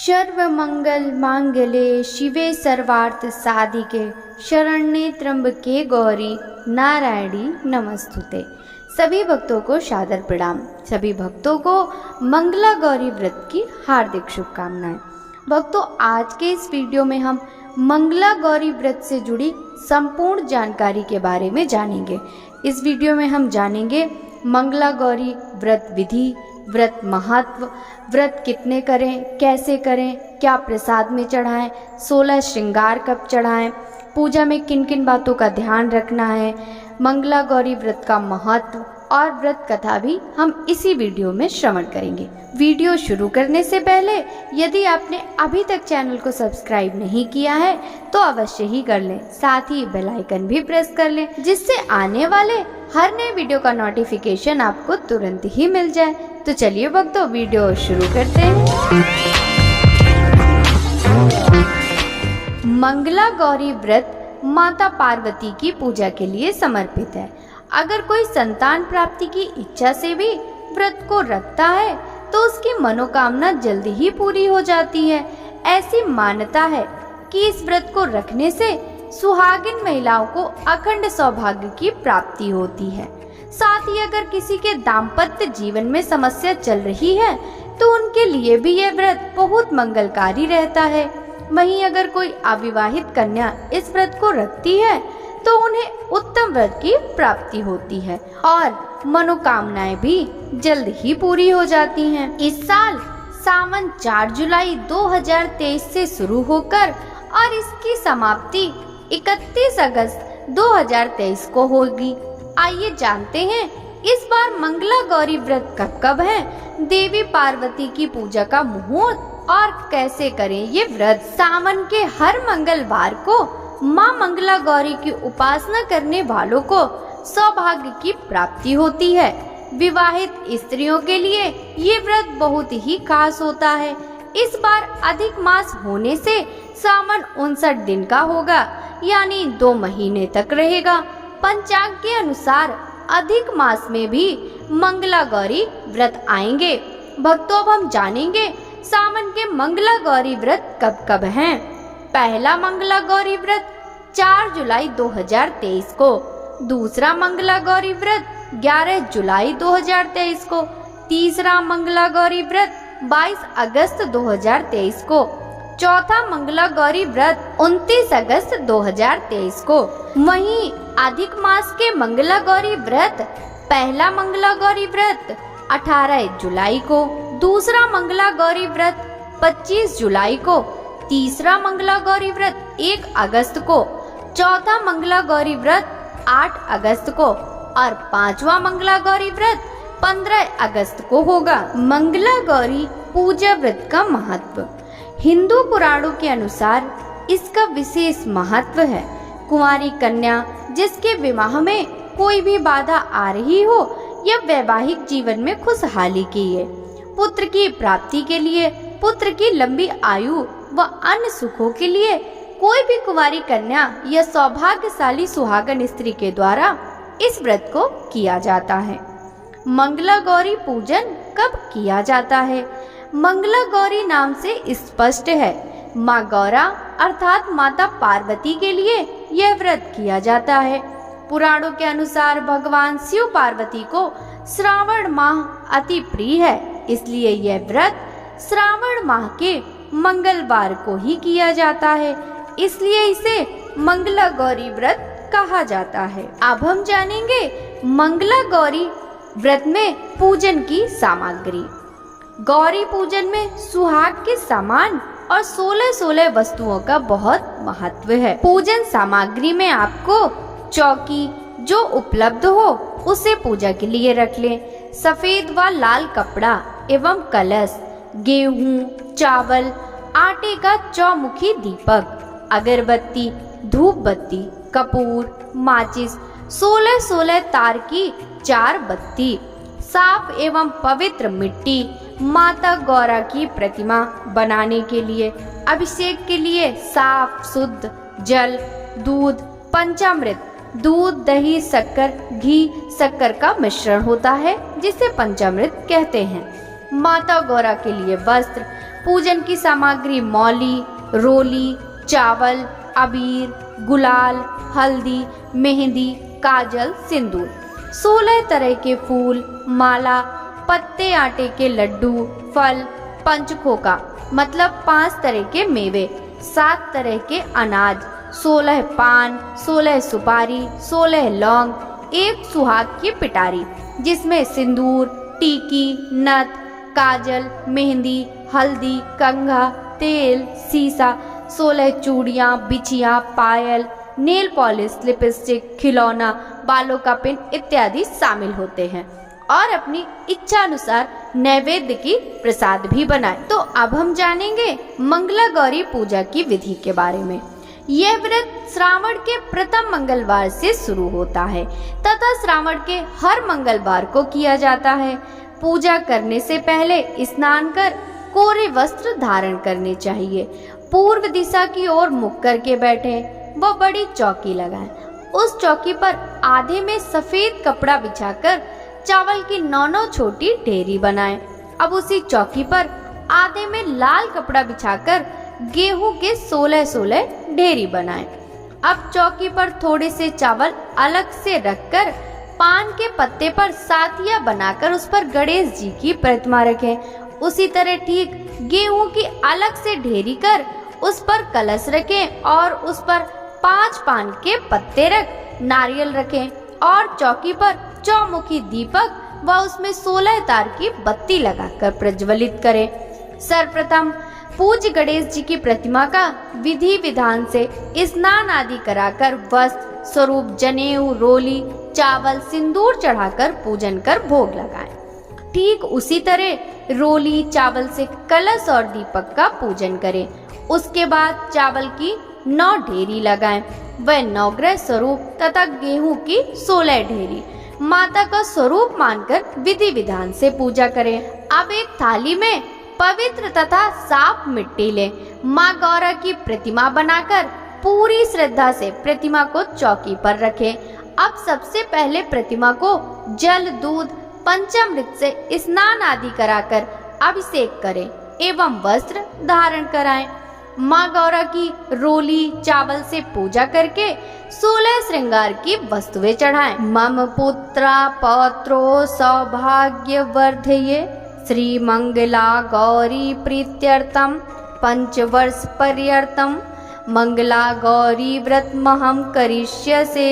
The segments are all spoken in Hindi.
सर्वमंगल मांगल्ये शिवे सर्वार्थ साधिके शरण्ये त्र्यंबके गौरी नारायणी नमस्तुते। सभी भक्तों को सादर प्रणाम। सभी भक्तों को मंगला गौरी व्रत की हार्दिक शुभकामनाएं। भक्तों, आज के इस वीडियो में हम मंगला गौरी व्रत से जुड़ी संपूर्ण जानकारी के बारे में जानेंगे। इस वीडियो में हम जानेंगे मंगला गौरी व्रत विधि, व्रत महत्व, व्रत कितने करें, कैसे करें, क्या प्रसाद में चढ़ाएं, 16 श्रृंगार कब चढ़ाएं, पूजा में किन किन बातों का ध्यान रखना है, मंगला गौरी व्रत का महत्व और व्रत कथा भी हम इसी वीडियो में श्रवण करेंगे। वीडियो शुरू करने से पहले यदि आपने अभी तक चैनल को सब्सक्राइब नहीं किया है तो अवश्य ही कर लें, साथ ही बेल आइकन भी प्रेस कर लें, जिससे आने वाले हर नए वीडियो का नोटिफिकेशन आपको तुरंत ही मिल जाए। तो चलिए भक्तों, वीडियो शुरू करते हैं। मंगला गौरी व्रत माता पार्वती की पूजा के लिए समर्पित है। अगर कोई संतान प्राप्ति की इच्छा से भी व्रत को रखता है तो उसकी मनोकामना जल्दी ही पूरी हो जाती है। ऐसी मान्यता है कि इस व्रत को रखने से सुहागिन महिलाओं को अखंड सौभाग्य की प्राप्ति होती है। साथ ही अगर किसी के दाम्पत्य जीवन में समस्या चल रही है तो उनके लिए भी यह व्रत बहुत मंगलकारी रहता है। वहीं अगर कोई अविवाहित कन्या इस व्रत को रखती है तो उन्हें उत्तम व्रत की प्राप्ति होती है और मनोकामनाएं भी जल्द ही पूरी हो जाती हैं। इस साल सावन 4 जुलाई 2023 से शुरू होकर और इसकी समाप्ति 31 अगस्त 2023 को होगी। आइए जानते हैं इस बार मंगला गौरी व्रत कब कब है, देवी पार्वती की पूजा का मुहूर्त और कैसे करें ये व्रत। सावन के हर मंगलवार को माँ मंगला गौरी की उपासना करने वालों को सौभाग्य की प्राप्ति होती है। विवाहित स्त्रियों के लिए ये व्रत बहुत ही खास होता है। इस बार अधिक मास होने से सावन 59 दिन का होगा, यानी 2 महीने तक रहेगा। पंचांग के अनुसार अधिक मास में भी मंगला गौरी व्रत आएंगे। भक्तों, अब हम जानेंगे सावन के मंगला गौरी व्रत कब कब हैं। पहला मंगला गौरी व्रत 4 जुलाई 2023 को, दूसरा मंगला गौरी व्रत 11 जुलाई 2023 को, तीसरा मंगला गौरी व्रत 22 अगस्त 2023 को, चौथा मंगला गौरी व्रत 29 अगस्त 2023 को। वहीं अधिक मास के मंगला गौरी व्रत पहला मंगला गौरी व्रत 18 जुलाई को, दूसरा मंगला गौरी व्रत 25 जुलाई को, तीसरा मंगला गौरी व्रत 1 अगस्त को, चौथा मंगला गौरी व्रत 8 अगस्त को और 5वां मंगला गौरी व्रत 15 अगस्त को होगा। मंगला गौरी पूजा व्रत का महत्व। हिंदू पुराणों के अनुसार इसका विशेष महत्व है। कुंवारी कन्या जिसके विवाह में कोई भी बाधा आ रही हो या वैवाहिक जीवन में खुशहाली की है, पुत्र की प्राप्ति के लिए, पुत्र की लंबी आयु व अन्य सुखों के लिए कोई भी कुंवारी कन्या या सौभाग्यशाली सुहागन स्त्री के द्वारा इस व्रत को किया जाता है। मंगला गौरी पूजन कब किया जाता है? मंगला गौरी नाम से स्पष्ट है, माँ गौरा अर्थात माता पार्वती के लिए यह व्रत किया जाता है। पुराणों के अनुसार भगवान शिव पार्वती को श्रावण माह अति प्रिय है, इसलिए यह व्रत श्रावण माह के मंगलवार को ही किया जाता है, इसलिए इसे मंगला गौरी व्रत कहा जाता है। अब हम जानेंगे मंगला गौरी व्रत में पूजन की सामग्री। गौरी पूजन में सुहाग के सामान और 16 वस्तुओं का बहुत महत्व है। पूजन सामग्री में आपको चौकी जो उपलब्ध हो उसे पूजा के लिए रख लें, सफेद व लाल कपड़ा एवं कलश, गेहूं, चावल, आटे का चौमुखी दीपक, अगरबत्ती, धूप बत्ती, कपूर, माचिस, 16 तार की 4 बत्ती, साफ एवं पवित्र मिट्टी, माता गौरा की प्रतिमा बनाने के लिए, अभिषेक के लिए साफ शुद्ध जल, दूध, पंचामृत, दूध, दही, शक्कर, घी, शक्कर का मिश्रण होता है जिसे पंचामृत कहते हैं। माता गौरा के लिए वस्त्र, पूजन की सामग्री मौली, रोली, चावल, अबीर, गुलाल, हल्दी, मेहंदी, काजल, सिंदूर, 16 तरह के फूल, माला, पत्ते, आटे के लड्डू, फल, पंचखोखा मतलब 5 तरह के मेवे, 7 तरह के अनाज, 16 पान, 16 सुपारी, 16 लौंग, 1 सुहाग की पिटारी जिसमें सिंदूर, टीकी, नथ, काजल, मेहंदी, हल्दी, कंघा, तेल, सीसा, 16 चूड़ियाँ, बिछिया, पायल, नेल पॉलिश, लिपस्टिक, खिलौना, बालों का पिन इत्यादि शामिल होते हैं और अपनी इच्छा अनुसार नैवेद्य की प्रसाद भी बनाए। तो अब हम जानेंगे मंगला गौरी पूजा की विधि के बारे में। यह व्रत श्रावण के प्रथम मंगलवार से शुरू होता है तथा श्रावण के हर मंगलवार को किया जाता है। पूजा करने से पहले स्नान कर कोरे वस्त्र धारण करने चाहिए। पूर्व दिशा की ओर मुख करके बैठे व बड़ी चौकी लगाएं। उस चौकी पर आधे में सफेद कपड़ा बिछाकर चावल की 9 छोटी ढेरी बनाएं। अब उसी चौकी पर आधे में लाल कपड़ा बिछाकर गेहूं के 16 ढेरी बनाएं। अब चौकी पर थोड़े से चावल अलग से रखकर पान के पत्ते पर सातिया बनाकर उस पर गणेश जी की प्रतिमा रखें। उसी तरह ठीक गेहूं की अलग से ढेरी कर उस पर कलश रखें और उस पर 5 पान के पत्ते रख नारियल रखें और चौकी पर चौमुखी दीपक व उसमें 16 तार की बत्ती लगाकर प्रज्वलित करें। सर्वप्रथम पूज्य गणेश जी की प्रतिमा का विधि विधान से स्नान आदि कराकर वस्त्र स्वरूप जनेऊ, रोली, चावल, सिंदूर चढ़ाकर पूजन कर भोग लगाएं। ठीक उसी तरह रोली, चावल से कलश और दीपक का पूजन करें। उसके बाद चावल की 9 ढेरी लगाएं व नवग्रह स्वरूप तथा गेहूं की 16 ढेरी माता का स्वरूप मानकर विधि विधान से पूजा करें। अब एक थाली में पवित्र तथा साफ मिट्टी लें। माँ गौरा की प्रतिमा बनाकर पूरी श्रद्धा से प्रतिमा को चौकी पर रखें। अब सबसे पहले प्रतिमा को जल, दूध, पंचामृत से स्नान आदि कराकर अभिषेक करें एवं वस्त्र धारण कराएं। माँ गौरा की रोली, चावल से पूजा करके 16 श्रृंगार की वस्तुएं चढ़ाएं। मम पुत्रा पौत्रो सौभाग्य वर्धये श्री मंगला गौरी प्रीत्यर्थम 5 वर्ष पर्यर्थम मंगला गौरी व्रत महम करिष्यसे।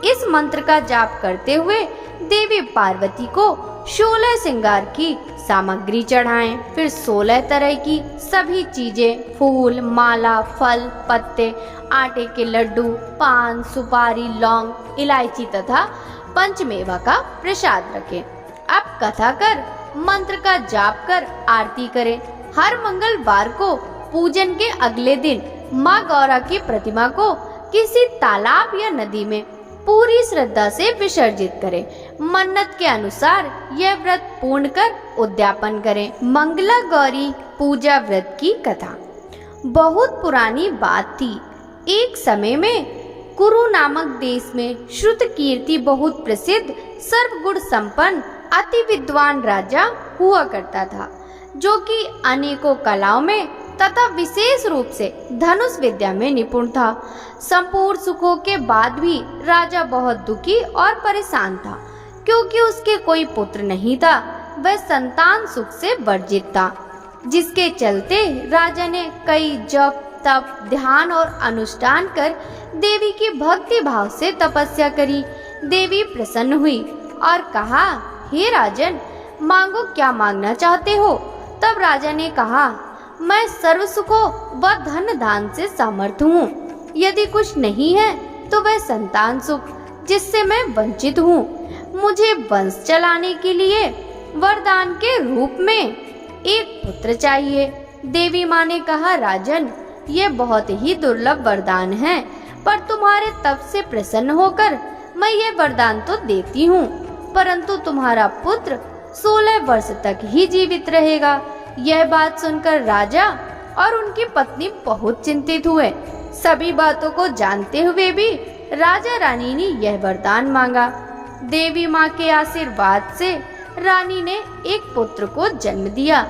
इस मंत्र का जाप करते हुए देवी पार्वती को 16 श्रृंगार की सामग्री चढ़ाएं। फिर 16 तरह की सभी चीजें, फूल, माला, फल, पत्ते, आटे के लड्डू, पान, सुपारी, लौंग, इलायची तथा पंचमेवा का प्रसाद रखें। अब कथा कर मंत्र का जाप कर आरती करें। हर मंगलवार को पूजन के अगले दिन माँ गौरा की प्रतिमा को किसी तालाब या नदी में पूरी श्रद्धा से विसर्जित करें। मन्नत के अनुसार यह व्रत पूर्ण कर उद्यापन करें। मंगला गौरी पूजा व्रत की कथा। बहुत पुरानी बात थी। एक समय में कुरु नामक देश में श्रुत कीर्ति बहुत प्रसिद्ध सर्वगुण संपन्न अति विद्वान राजा हुआ करता था, जो कि अनेकों कलाओं में तथा विशेष रूप से धनुष विद्या में निपुण था। संपूर्ण सुखों के बाद भी राजा बहुत दुखी और परेशान था, क्योंकि उसके कोई पुत्र नहीं था। वह संतान सुख से वर्जित था, जिसके चलते राजा ने कई जप, तप, ध्यान और अनुष्ठान कर देवी की भक्ति भाव से तपस्या करी। देवी प्रसन्न हुई और कहा, हे राजन, मांगो, क्या मांगना चाहते हो? तब राजा ने कहा, मैं सर्व सुखों व धन दान से समर्थ हूँ। यदि कुछ नहीं है तो वह संतान सुख, जिससे मैं वंचित हूँ। मुझे वंश चलाने के लिए वरदान के रूप में एक पुत्र चाहिए। देवी माँ ने कहा, राजन, यह बहुत ही दुर्लभ वरदान है, पर तुम्हारे तप से प्रसन्न होकर मैं यह वरदान तो देती हूँ, परंतु तुम्हारा पुत्र 16 वर्ष तक ही जीवित रहेगा। यह बात सुनकर राजा और उनकी पत्नी बहुत चिंतित हुए। सभी बातों को जानते हुए भी राजा रानी ने यह वरदान मांगा। देवी माँ के आशीर्वाद से रानी ने एक पुत्र को जन्म दिया।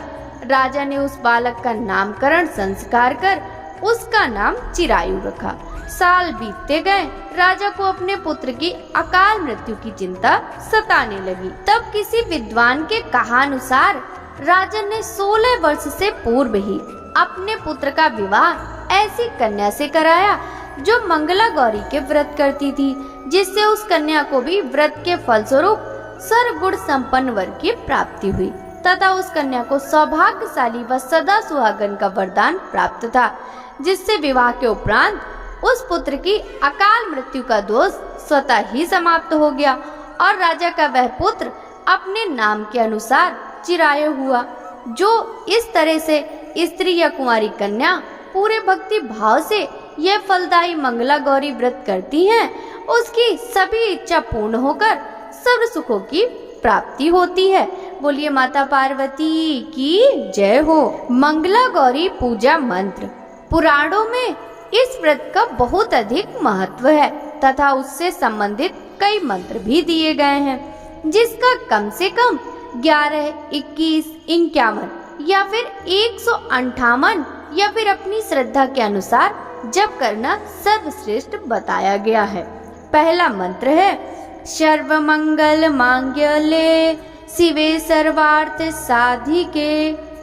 राजा ने उस बालक का नामकरण संस्कार कर उसका नाम चिरायु रखा। साल बीतते गए, राजा को अपने पुत्र की अकाल मृत्यु की चिंता सताने लगी। तब किसी विद्वान के कहानुसार राजा ने 16 वर्ष से पूर्व ही अपने पुत्र का विवाह ऐसी कन्या से कराया जो मंगला गौरी के व्रत करती थी, जिससे उस कन्या को भी व्रत के फलस्वरूप सर्वगुण संपन्न वर की प्राप्ति हुई तथा उस कन्या को सौभाग्यशाली व सदा सुहागन का वरदान प्राप्त था, जिससे विवाह के उपरांत उस पुत्र की अकाल मृत्यु का दोष स्वतः ही समाप्त हो गया और राजा का वह पुत्र अपने नाम के अनुसार चिरायु हुआ। जो इस तरह से स्त्री या कुंवारी कन्या पूरे भक्ति भाव से यह फलदायी मंगला गौरी व्रत करती हैं, उसकी सभी इच्छा पूर्ण होकर सर्व सुखों की प्राप्ति होती है। बोलिए माता पार्वती की जय हो। मंगला गौरी पूजा मंत्र। पुराणों में इस व्रत का बहुत अधिक महत्व है तथा उससे संबंधित कई मंत्र भी दिए गए हैं, जिसका कम से कम 11, 21, 51 या फिर 158 या फिर अपनी श्रद्धा के अनुसार जप करना सर्वश्रेष्ठ बताया गया है। पहला मंत्र है सर्वमंगल मांगल्ये शिवे सर्वार्थ साधिके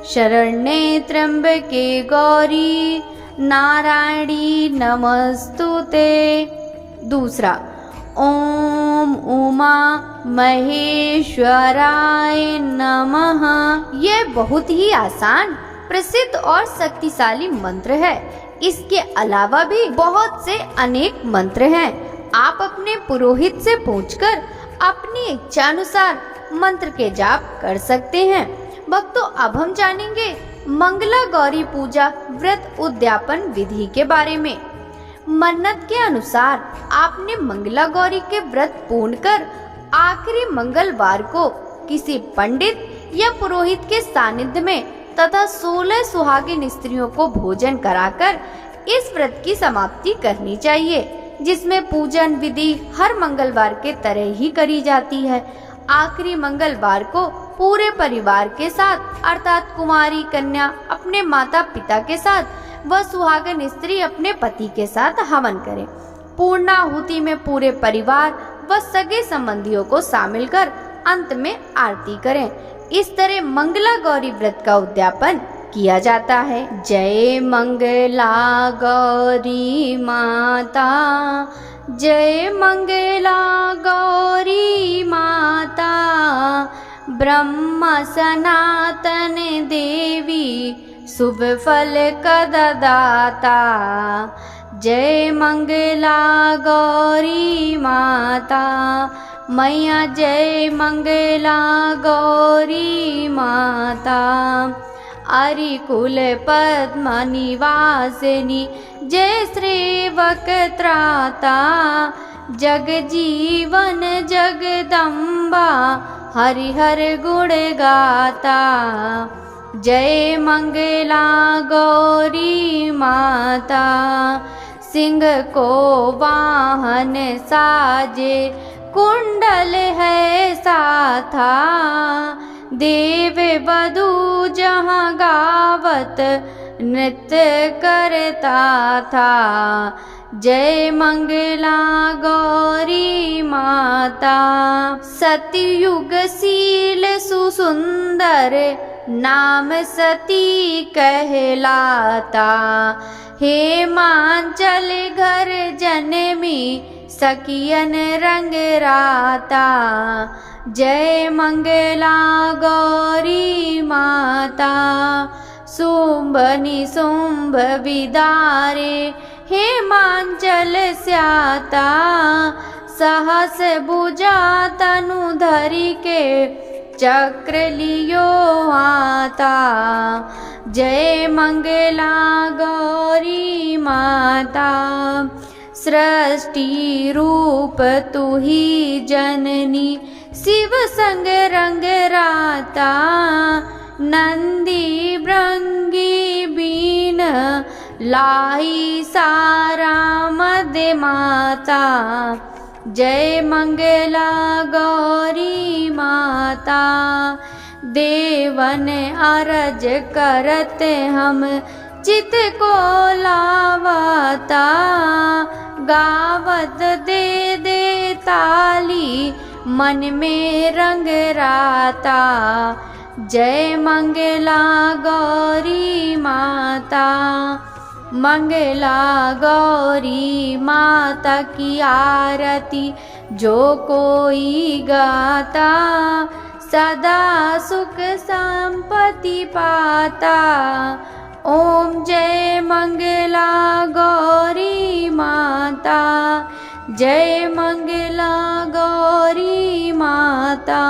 शरण्ये त्र्यंबके गौरी नारायणी नमस्तुते। दूसरा ओम उमा महेश्वराय नमः। यह बहुत ही आसान, प्रसिद्ध और शक्तिशाली मंत्र है। इसके अलावा भी बहुत से अनेक मंत्र हैं। आप अपने पुरोहित से पूछकर अपनी इच्छानुसार मंत्र के जाप कर सकते हैं। भक्तों, अब हम जानेंगे मंगला गौरी पूजा व्रत उद्यापन विधि के बारे में। मन्नत के अनुसार आपने मंगला गौरी के व्रत पूर्ण कर आखिरी मंगलवार को किसी पंडित या पुरोहित के सानिध्य में तथा 16 सुहागिन स्त्रियों को भोजन कराकर इस व्रत की समाप्ति करनी चाहिए, जिसमें पूजन विधि हर मंगलवार के तरह ही करी जाती है। आखिरी मंगलवार को पूरे परिवार के साथ अर्थात कुंवारी कन्या अपने माता पिता के साथ व सुहागन स्त्री अपने पति के साथ हवन करें। पूर्णाहुति में पूरे परिवार व सगे संबंधियों को शामिल कर अंत में आरती करें। इस तरह मंगला गौरी व्रत का उद्यापन किया जाता है। जय मंगला गौरी माता, जय मंगला गौरी माता, ब्रह्म सनातन देवी शुभ फल कदाता। जय मंगला गौरी माता, मैया जय मंगला गौरी माता। अरिकुल पद्म निवासिनी जय श्रेवक त्राता, जग जीवन जगदम्बा हरिहर गुण गाता। जय मंगला गौरी माता, सिंह को वाहन साजे कुंडल है साथा, देव वधू जहाँ गावत नृत्य करता था। जय मंगला गौरी माता, सतयुग शील सुसुंदर नाम सती कहलाता, हेमांचल घर जनमी सखियन रंग राता। जय मंगला गौरी माता, शुंभ निशुंभ विदारे हेमांचल स्याता, सहस भुजा तनु धरि के चक्र लियो आता। जय मंगला गौरी माता, सृष्टि रूप तू ही जननी शिव संग रंग राता, नंदी भृंगी बीन लाई सारा मध्य माता। जय मंगला गौरी माता, देवन अरज करत हम चित को लावता, गावत दे दे ताली मन में रंग राता। जय मंगला गौरी माता, मंगला गौरी माता की आरती जो कोई गाता, सदा सुख संपत्ति पाता। ओम जय मंगला गौरी माता, जय मंगला गौरी माता।